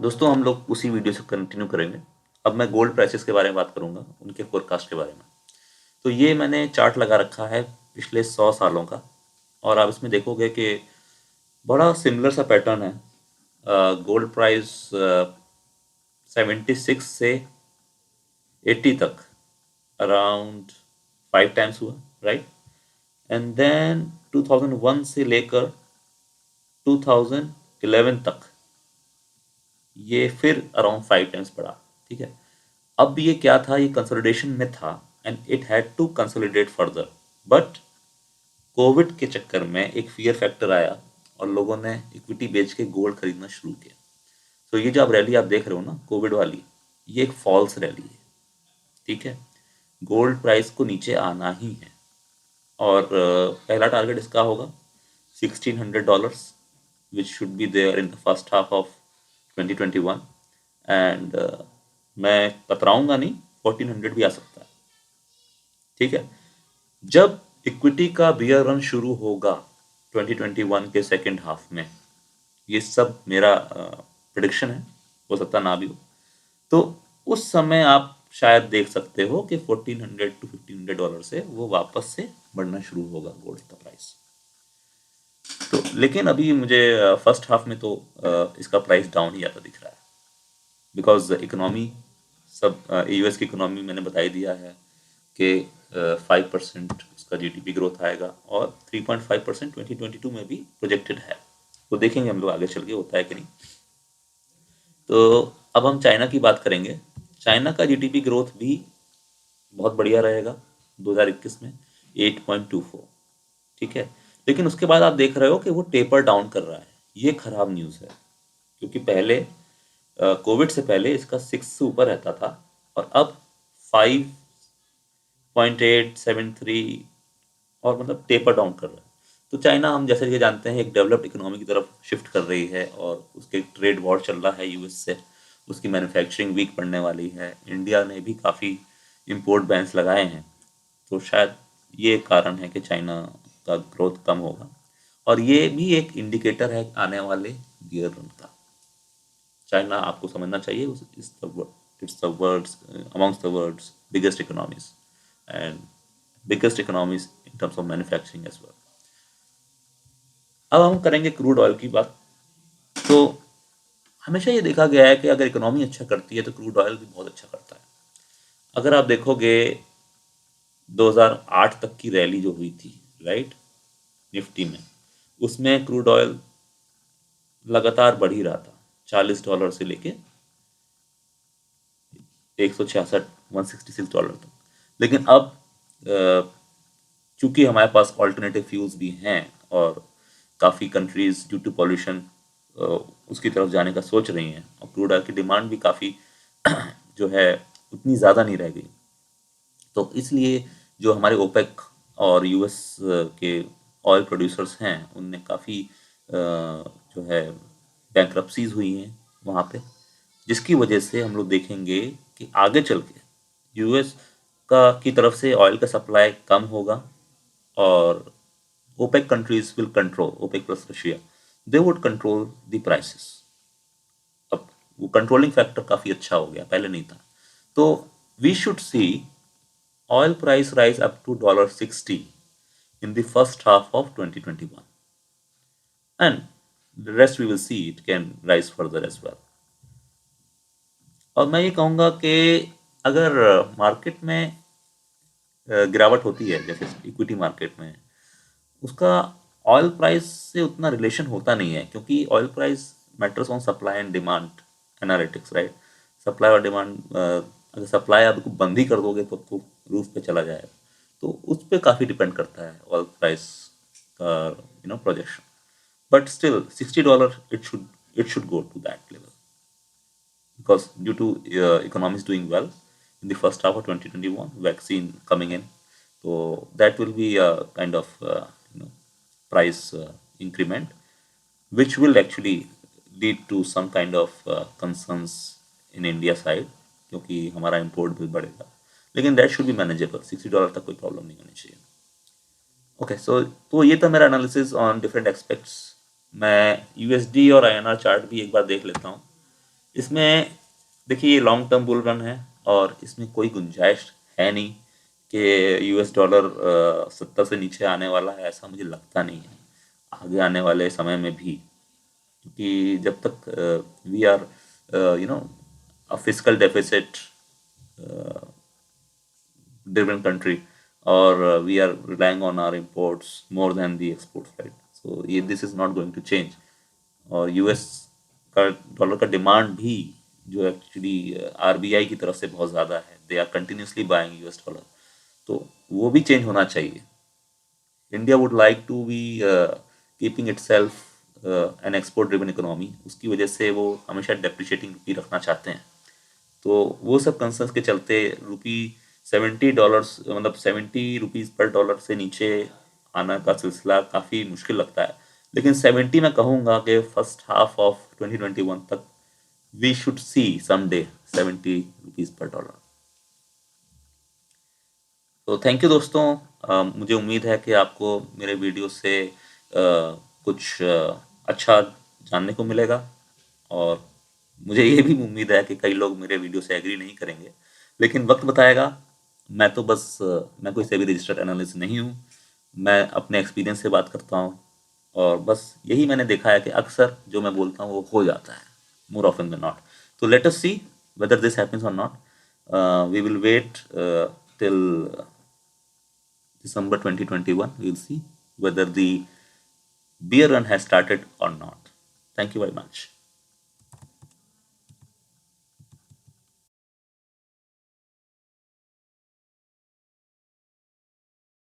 दोस्तों हम लोग उसी वीडियो से कंटिन्यू करेंगे। अब मैं गोल्ड प्राइसेस के बारे में बात करूंगा, उनके फोरकास्ट के बारे में। तो ये मैंने चार्ट लगा रखा है पिछले 100 सालों का। और आप इसमें देखोगे कि बड़ा सिमिलर सा पैटर्न है। गोल्ड प्राइस 76 से 80 तक अराउंड 5 टाइम्स हुआ, राइट। एंड देन 2001 से लेकर 2011 तक ये फिर अराउंड 5 टाइम्स बढ़ा। ठीक है। अब ये क्या था, ये कंसोलिडेशन में था and it had to consolidate further. But covid के चक्कर में एक फियर फैक्टर आया और लोगों ने इक्विटी बेच के गोल्ड खरीदना शुरू किया। तो ये जो आप रैली आप देख रहे हो ना, कोविड वाली, ये एक फॉल्स रैली है। ठीक है। गोल्ड प्राइस को नीचे आना ही है। और पहला टारगेट इसका होगा $1600, which should be there in the first half of 2021। And मैं कतराऊंगा नहीं, 1400 भी आ सकता है। ठीक है। जब इक्विटी का बियर रन शुरू होगा 2021 के सेकेंड हाफ में, ये सब मेरा प्रिडिक्शन है, हो सकता ना भी हो, तो उस समय आप शायद देख सकते हो कि 1400 to $1500 से वो वापस से बढ़ना शुरू होगा गोल्ड का प्राइस। तो लेकिन अभी मुझे फर्स्ट हाफ में तो इसका प्राइस डाउन ही आता दिख रहा है, बिकॉज इकोनॉमी सब, यूएस की इकोनॉमी मैंने बता ही दिया है कि 5% उसका जीडीपी ग्रोथ आएगा और 3.5% 2022 में भी प्रोजेक्टेड है। तो देखेंगे हम लोग आगे चल के होता है कि नहीं। तो अब हम चाइना की बात करेंगे। चाइना का जीडीपी ग्रोथ भी बहुत बढ़िया रहेगा 2021 में, 8.24। ठीक है। लेकिन उसके बाद आप देख रहे हो कि वो टेपर डाउन कर रहा है। ये खराब न्यूज़ है, क्योंकि पहले कोविड से पहले इसका 6 से ऊपर रहता था और अब 5.873, और मतलब टेपर डाउन कर रहा है। तो चाइना, हम जैसे कि जानते हैं, एक डेवलप्ड इकोनॉमी की तरफ शिफ्ट कर रही है और उसके ट्रेड वॉर चल रहा है यूएस से। उसकी मैन्युफैक्चरिंग वीक पड़ने वाली है। इंडिया ने भी काफ़ी इंपोर्ट बैन्स लगाए हैं। तो शायद ये एक कारण है कि चाइना का ग्रोथ कम होगा। और ये भी एक इंडिकेटर है आने वाले ईयर रन का। चाइना, आपको समझना चाहिए, it's the world's, amongst the world's biggest economies and biggest economies in terms of manufacturing as well. अब हम करेंगे क्रूड ऑयल की बात। तो हमेशा ये देखा गया है कि अगर इकोनॉमी अच्छा करती है तो क्रूड ऑयल भी बहुत अच्छा करता है। अगर आप देखोगे 2008 तक की रैली जो हुई थी, राइट, निफ्टी में, उसमें क्रूड ऑयल लगातार बढ़ ही रहा था, $40 से लेके 166, $166 तक। लेकिन अब चूंकि हमारे पास ऑल्टरनेटिव फ्यूल्स भी हैं और काफ़ी कंट्रीज ड्यू टू पॉल्यूशन उसकी तरफ जाने का सोच रही हैं, और क्रूड ऑयल की डिमांड भी काफ़ी जो है उतनी ज़्यादा नहीं रह गई। तो इसलिए जो हमारे ओपेक और यूएस के ऑयल प्रोड्यूसर्स हैं, उनने काफ़ी जो है बैंक्रप्सीज हुई हैं वहाँ पे, जिसकी वजह से हम लोग देखेंगे कि आगे चल के यूएस का की तरफ से ऑयल का सप्लाई कम होगा और OPEC countries will control, OPEC plus Russia, they would control the prices. अब वो कंट्रोलिंग फैक्टर काफ़ी अच्छा हो गया, पहले नहीं था। तो we should see oil price rise up to $60 in the first half of 2021, and the rest we will see it can rise further as well। और मैं ये कहूँगा कि अगर मार्केट में गिरावट होती है, जैसे इक्विटी मार्केट में, उसका ऑयल प्राइस से उतना रिलेशन होता नहीं है, क्योंकि oil price matters on supply and demand analytics, right. Supply और डिमांड, अगर सप्लाई आप बंद ही कर दोगे तो आपको रूफ पे चला जाएगा। तो उस पर काफ़ी डिपेंड करता है ऑयल प्राइस का projection. But still $60 it should go to that level, because due to economies doing well in the first half of 2021, vaccine coming in, so that will be a kind of price increment, which will actually lead to some kind of concerns in India side, क्योंकि हमारा import भी बढ़ेगा। लेकिन that should be manageable, $60 तक कोई problem नहीं होनी चाहिए। ओके, सो तो ये था मेरा एनालिसिस ऑन डिफरेंट एस्पेक्ट्स। मैं यूएसडी और आईएनआर चार्ट भी एक बार देख लेता हूँ। इसमें देखिए ये लॉन्ग टर्म बुल रन है और इसमें कोई गुंजाइश है नहीं कि यूएस डॉलर 70 से नीचे आने वाला है, ऐसा मुझे लगता नहीं है आगे आने वाले समय में भी। क्योंकि जब तक we are you know a physical deficit driven country और we are relying on our imports more than the exports, right? So ये this is not going to change. और यूएस का डॉलर का डिमांड भी जो एक्चुअली आरबीआई की तरफ से बहुत ज़्यादा है, they are continuously buying US dollar, तो वो भी चेंज होना चाहिए। India would like to be keeping it self an export driven economy, उसकी वजह से वो हमेशा डेप्रिशिएटिंग रुपी रखना चाहते हैं। तो वो सब कंसर्न्स के चलते रुपी $70, मतलब 70 रुपीज़ पर डॉलर से नीचे आना का सिलसिला काफ़ी मुश्किल लगता है। लेकिन 70 मैं कहूँगा कि फर्स्ट हाफ ऑफ 2021 तक we should see someday 70 rupees per dollar. तो थैंक यू दोस्तों। मुझे उम्मीद है कि आपको मेरे वीडियो से कुछ अच्छा जानने को मिलेगा। और मुझे ये भी उम्मीद है कि कई लोग मेरे वीडियो से एग्री नहीं करेंगे, लेकिन वक्त बताएगा। मैं तो बस मैं कोई सेबी रजिस्टर्ड एनालिस्ट नहीं हूँ, मैं अपने एक्सपीरियंस से बात करता हूँ। और बस यही मैंने देखा है कि अक्सर जो मैं बोलता हूँ वो हो जाता है, मोर ऑफन देन नॉट। तो let us see whether this happens or not. We will wait till December 2021. We'll see whether the beer run has started or not. Thank you very much.